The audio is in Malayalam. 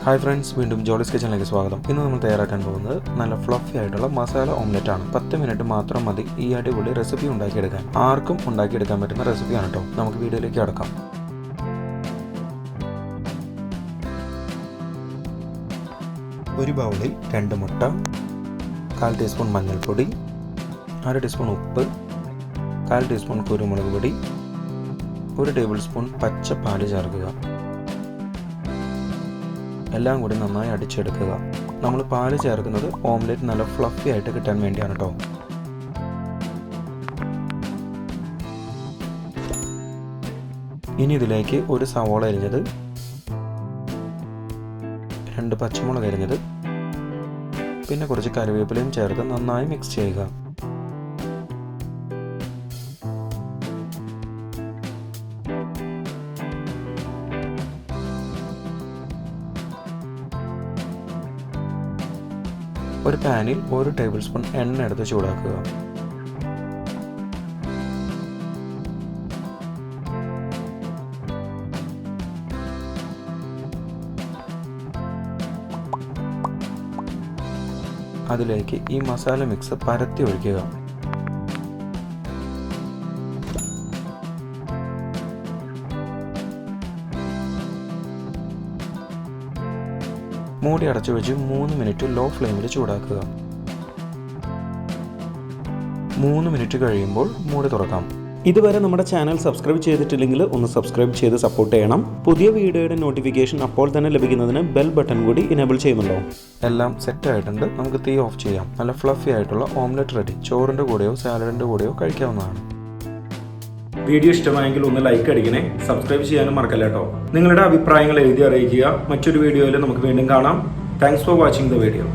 ഹായ് ഫ്രണ്ട്സ്, വീണ്ടും ജോളിസ് കിച്ചണിലേക്ക് സ്വാഗതം. ഇന്ന് നമ്മൾ തയ്യാറാക്കാൻ പോകുന്നത് നല്ല ഫ്ലഫി ആയിട്ടുള്ള മസാല ഓംലെറ്റ് ആണ്. 10 മിനിറ്റ് മാത്രം മതി ഈ അടിപൊളി റെസിപ്പി ഉണ്ടാക്കിയെടുക്കാൻ. ആർക്കും ഉണ്ടാക്കിയെടുക്കാൻ പറ്റുന്ന റെസിപ്പിയാണ് കേട്ടോ. നമുക്ക് വീഡിയോയിലേക്ക് കടക്കാം. ഒരു ബൗളിൽ 2 മുട്ട, 1/4 ടീസ്പൂൺ മഞ്ഞൾപ്പൊടി, 1/2 ടീസ്പൂൺ ഉപ്പ്, 1/4 ടീസ്പൂൺ കുരുമുളക് പൊടി, 1 ടേബിൾ സ്പൂൺ പച്ച പാല് ചേർക്കുക. എല്ലാം കൂടി നന്നായി അടിച്ചെടുക്കുക. നമ്മൾ പാല് ചേർക്കുന്നത് ഓംലെറ്റ് നല്ല ഫ്ലഫി ആയിട്ട് കിട്ടാൻ വേണ്ടിയാണ് കേട്ടോ. ഇനി ഇതിലേക്ക് ഒരു സവാള അരിഞ്ഞത്, 2 പച്ചമുളക് അരിഞ്ഞത്, പിന്നെ കുറച്ച് കറിവേപ്പിലയും ചേർത്ത് നന്നായി മിക്സ് ചെയ്യുക. ഒരു പാനിൽ 1 ടേബിൾ സ്പൂൺ എണ്ണ എടുത്ത് ചൂടാക്കുക. അതിലേക്ക് ഈ മസാല മിക്സ് പരത്തി ഒഴിക്കുക. മൂടി അടച്ചു വെച്ച് 3 മിനിറ്റ് ലോ ഫ്ലെയിമിൽ ചൂടാക്കുക. 3 മിനിറ്റ് കഴിയുമ്പോൾ മൂടി തുറക്കാം. ഇതുവരെ നമ്മുടെ ചാനൽ സബ്സ്ക്രൈബ് ചെയ്തിട്ടില്ലെങ്കിൽ ഒന്ന് സബ്സ്ക്രൈബ് ചെയ്ത് സപ്പോർട്ട് ചെയ്യണം. പുതിയ വീഡിയോയുടെ നോട്ടിഫിക്കേഷൻ അപ്പോൾ തന്നെ ലഭിക്കുന്നതിന് ബെൽ ബട്ടൺ കൂടി ഇനേബിൾ ചെയ്യുന്നുണ്ടോ? എല്ലാം സെറ്റ് ആയിട്ടുണ്ട്. നമുക്ക് തീ ഓഫ് ചെയ്യാം. നല്ല ഫ്ലഫി ആയിട്ടുള്ള ഓംലെറ്റ് റെഡി. ചോറിൻ്റെ കൂടെയോ സാലഡിൻ്റെ കൂടെയോ കഴിക്കാവുന്നതാണ്. വീഡിയോ ഇഷ്ടമായെങ്കിൽ ഒന്ന് ലൈക്ക് അടിക്കണേ. സബ്സ്ക്രൈബ് ചെയ്യാനും മറക്കല്ല കേട്ടോ. നിങ്ങളുടെ അഭിപ്രായങ്ങൾ എഴുതി അറിയിക്കുക. മറ്റൊരു വീഡിയോയിൽ നമുക്ക് വീണ്ടും കാണാം. Thanks for watching the video.